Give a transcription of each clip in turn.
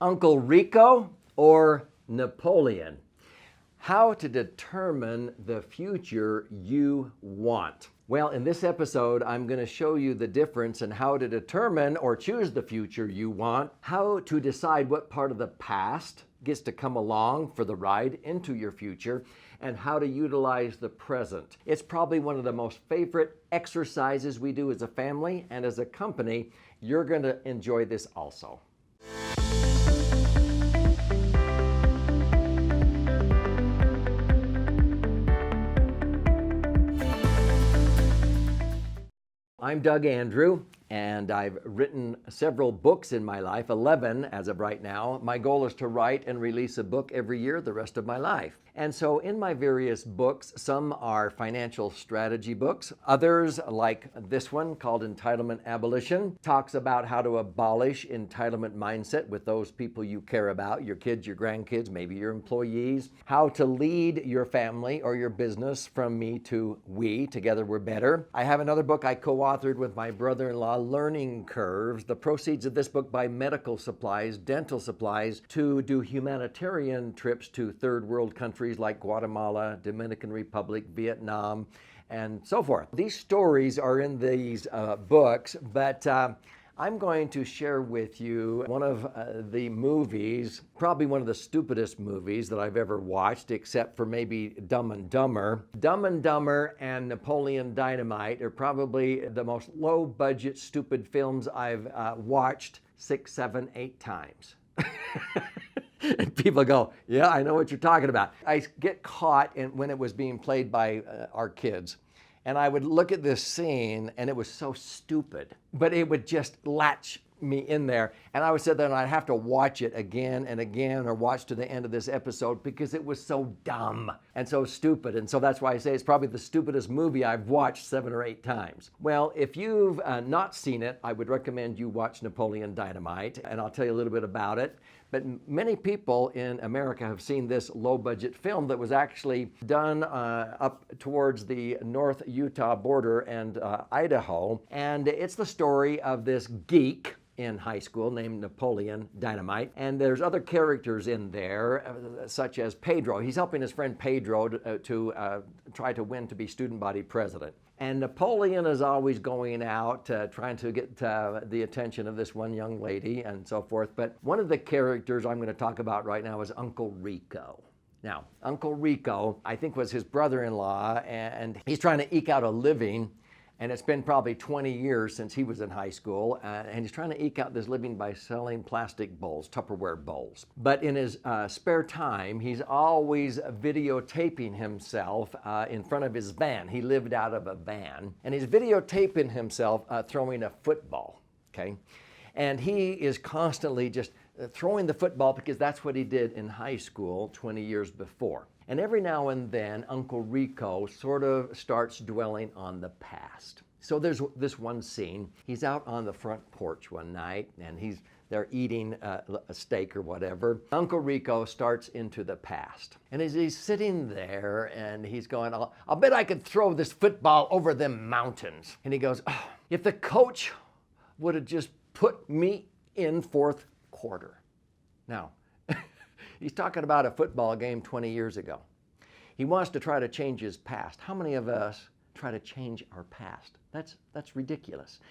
Uncle Rico or Napoleon? How to determine the future you want. Well, in this episode, I'm going to show you the difference in how to determine or choose the future you want, how to decide what part of the past gets to come along for the ride into your future, and how to utilize the present. It's probably one of the most favorite exercises we do as a family and as a company. You're going to enjoy this also. I'm Doug Andrew, and I've written several books in my life, 11 as of right now. My goal is to write and release a book every year the rest of my life. And so in my various books, some are financial strategy books. Others, like this one called Entitlement Abolition, talks about how to abolish entitlement mindset with those people you care about, your kids, your grandkids, maybe your employees. How to lead your family or your business from me to we, together we're better. I have another book I co-authored with my brother-in-law, Learning Curves. The proceeds of this book buy medical supplies, dental supplies to do humanitarian trips to third world countries like Guatemala, Dominican Republic, Vietnam, and so forth. These stories are in these books, but I'm going to share with you one of the movies, probably one of the stupidest movies that I've ever watched, except for maybe Dumb and Dumber. Dumb and Dumber and Napoleon Dynamite are probably the most low-budget, stupid films I've watched 6, 7, 8 times. And people go, yeah, I know what you're talking about. I get caught when it was being played by our kids. And I would look at this scene, and it was so stupid, but it would just latch me in there. And I would sit there and I'd have to watch it again and again, or watch to the end of this episode, because it was so dumb and so stupid. And so that's why I say it's probably the stupidest movie I've watched 7 or 8 times. Well, if you've not seen it, I would recommend you watch Napoleon Dynamite, and I'll tell you a little bit about it. But many people in America have seen this low-budget film that was actually done up towards the North Utah border and Idaho. And it's the story of this geek in high school named Napoleon Dynamite. And there's other characters in there, such as Pedro. He's helping his friend Pedro to try to win to be student body president. And Napoleon is always going out trying to get the attention of this one young lady and so forth. But one of the characters I'm going to talk about right now is Uncle Rico. Now, Uncle Rico, I think, was his brother-in-law, and he's trying to eke out a living. And it's been probably 20 years since he was in high school, and he's trying to eke out this living by selling plastic bowls, Tupperware bowls. But in his spare time, he's always videotaping himself in front of his van. He lived out of a van, and he's videotaping himself throwing a football, okay? And he is constantly just throwing the football, because that's what he did in high school 20 years before. And every now and then, Uncle Rico sort of starts dwelling on the past. So there's this one scene. He's out on the front porch one night, and they're eating a steak or whatever. Uncle Rico starts into the past. And as he's sitting there, and he's going, I'll bet I could throw this football over them mountains. And he goes, oh, if the coach would have just put me in fourth quarter. Now, he's talking about a football game 20 years ago. He wants to try to change his past. How many of us try to change our past? That's ridiculous.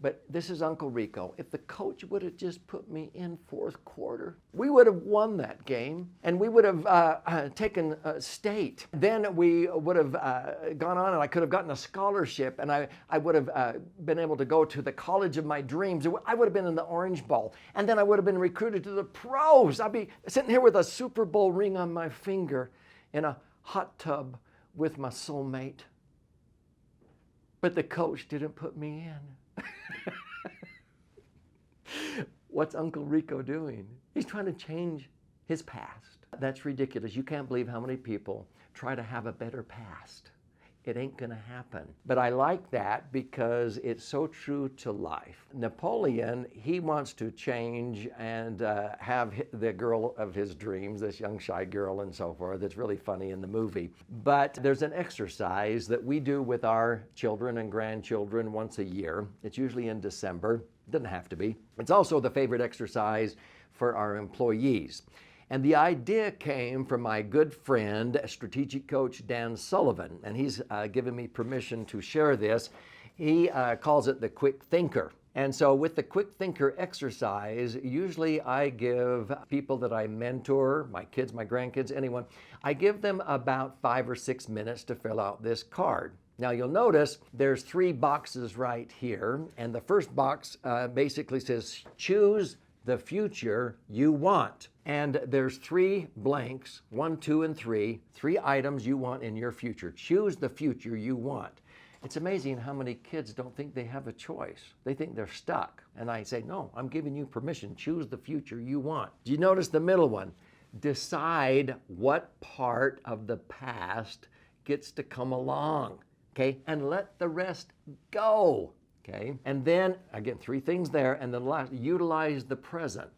But this is Uncle Rico. If the coach would have just put me in fourth quarter, we would have won that game, and we would have taken state. Then we would have gone on, and I could have gotten a scholarship, and I would have been able to go to the college of my dreams. I would have been in the Orange Bowl, and then I would have been recruited to the pros. I'd be sitting here with a Super Bowl ring on my finger in a hot tub with my soulmate. But the coach didn't put me in. What's Uncle Rico doing? He's trying to change his past. That's ridiculous. You can't believe how many people try to have a better past. It ain't gonna happen. But I like that because it's so true to life. Napoleon, he wants to change and have the girl of his dreams, this young shy girl and so forth. It's really funny in the movie. But there's an exercise that we do with our children and grandchildren once a year. It's usually in December. It doesn't have to be. It's also the favorite exercise for our employees. And the idea came from my good friend, strategic coach Dan Sullivan, and he's given me permission to share this. He calls it the quick thinker. And so with the quick thinker exercise, usually I give people that I mentor, my kids, my grandkids, anyone, I give them about 5 or 6 minutes to fill out this card. Now you'll notice there's 3 boxes right here, and the first box basically says, choose the future you want. And there's 3 blanks, 1, 2, and 3 items you want in your future. Choose the future you want. It's amazing how many kids don't think they have a choice. They think they're stuck. And I say, no, I'm giving you permission. Choose the future you want. Do you notice the middle one? Decide what part of the past gets to come along, okay? And let the rest go, okay? And then, again, 3 things there, and then last, utilize the present.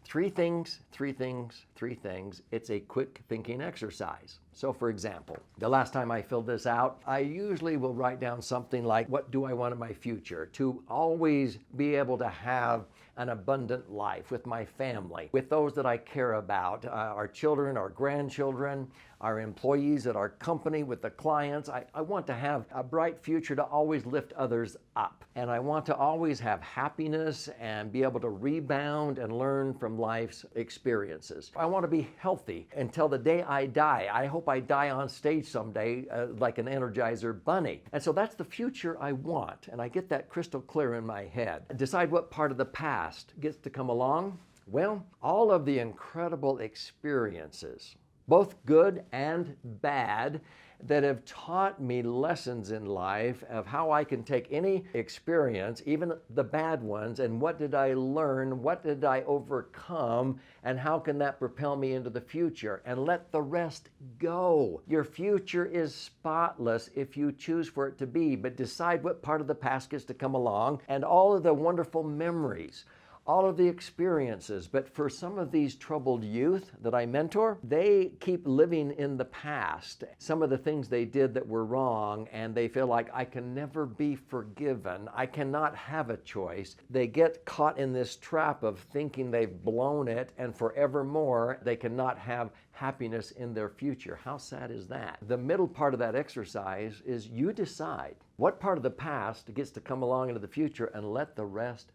3 things, 3 things, 3 things. It's a quick thinking exercise. So for example, the last time I filled this out, I usually will write down something like, what do I want in my future? To always be able to have an abundant life with my family, with those that I care about, our children, our grandchildren, our employees at our company, with the clients. I want to have a bright future to always lift others up. And I want to always have happiness and be able to rebound and learn from life's experiences. I want to be healthy until the day I die. I hope I die on stage someday like an Energizer bunny. And so that's the future I want. And I get that crystal clear in my head. Decide what part of the past gets to come along. Well, all of the incredible experiences, both good and bad, that have taught me lessons in life of how I can take any experience, even the bad ones, and what did I learn, what did I overcome, and how can that propel me into the future, and let the rest go. Your future is spotless if you choose for it to be, but decide what part of the past gets to come along, and all of the wonderful memories, all of the experiences. But for some of these troubled youth that I mentor, they keep living in the past, some of the things they did that were wrong, and they feel like, I can never be forgiven. I cannot have a choice. They get caught in this trap of thinking they've blown it, and forevermore they cannot have happiness in their future. How sad is that? The middle part of that exercise is you decide what part of the past gets to come along into the future and let the rest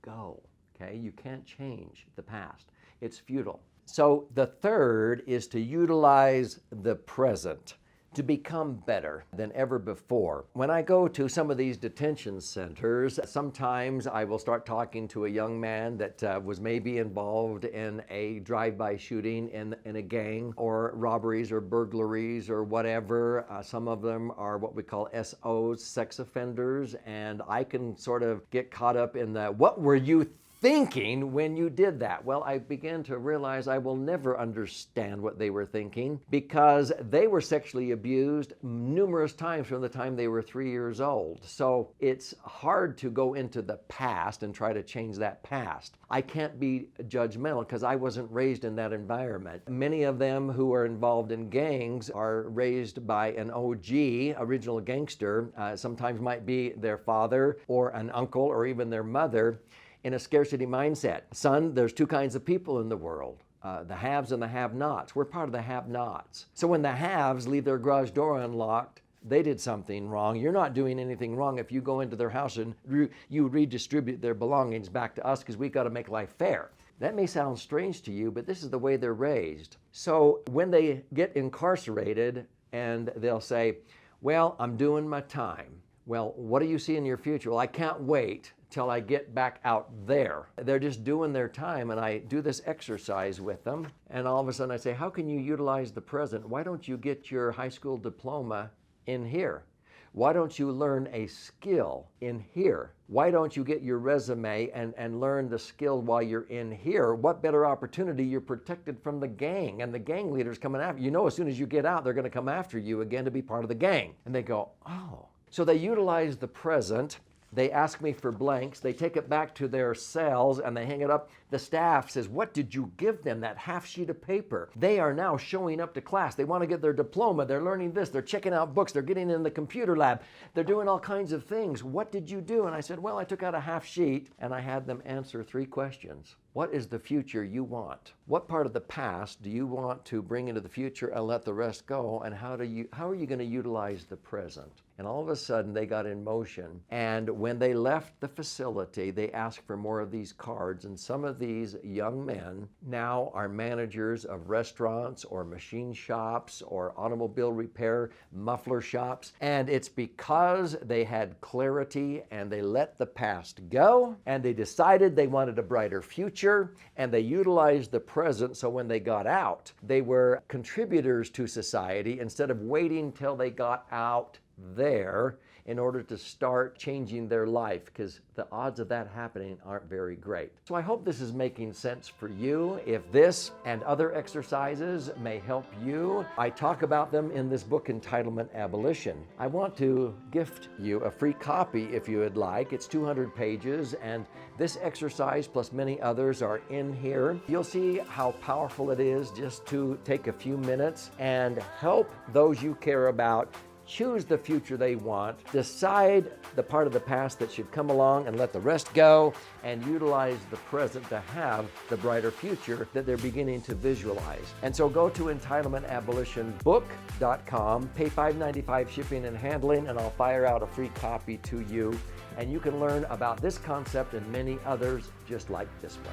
go. Okay, you can't change the past. It's futile. So the third is to utilize the present to become better than ever before. When I go to some of these detention centers, sometimes I will start talking to a young man that was maybe involved in a drive-by shooting in a gang, or robberies or burglaries or whatever. Some of them are what we call SOs, sex offenders, and I can sort of get caught up in the, what were you thinking when you did that? Well, I began to realize I will never understand what they were thinking, because they were sexually abused numerous times from the time they were 3 years old. So it's hard to go into the past and try to change that past. I can't be judgmental because I wasn't raised in that environment. Many of them who are involved in gangs are raised by an OG, original gangster, sometimes might be their father or an uncle or even their mother, in a scarcity mindset. Son, there's 2 kinds of people in the world, the haves and the have-nots. We're part of the have-nots. So when the haves leave their garage door unlocked, they did something wrong. You're not doing anything wrong if you go into their house and you redistribute their belongings back to us, because we've got to make life fair. That may sound strange to you, but this is the way they're raised. So when they get incarcerated and they'll say, well, I'm doing my time. Well, what do you see in your future? Well, I can't wait till I get back out there. They're just doing their time, and I do this exercise with them, and all of a sudden I say, how can you utilize the present? Why don't you get your high school diploma in here? Why don't you learn a skill in here? Why don't you get your resume and learn the skill while you're in here? What better opportunity? You're protected from the gang, and the gang leader's coming after you. You know, as soon as you get out, they're going to come after you again to be part of the gang. And they go, oh. So they utilize the present. They ask me for blanks. They take it back to their cells and they hang it up. The staff says, what did you give them? That half sheet of paper. They are now showing up to class. They want to get their diploma. They're learning this. They're checking out books. They're getting in the computer lab. They're doing all kinds of things. What did you do? And I said, well, I took out a half sheet and I had them answer 3 questions. What is the future you want? What part of the past do you want to bring into the future and let the rest go? And how are you going to utilize the present? And all of a sudden they got in motion. And when they left the facility, they asked for more of these cards. And some of these young men now are managers of restaurants or machine shops or automobile repair muffler shops. And it's because they had clarity and they let the past go and they decided they wanted a brighter future and they utilized the present. So when they got out, they were contributors to society instead of waiting till they got out there in order to start changing their life, because the odds of that happening aren't very great. So I hope this is making sense for you. If this and other exercises may help you, I talk about them in this book, Entitlement Abolition. I want to gift you a free copy if you would like. It's 200 pages, and this exercise plus many others are in here. You'll see how powerful it is just to take a few minutes and help those you care about choose the future they want, decide the part of the past that should come along and let the rest go, and utilize the present to have the brighter future that they're beginning to visualize. And so go to entitlementabolitionbook.com, pay $5.95 shipping and handling, and I'll fire out a free copy to you. And you can learn about this concept and many others just like this one.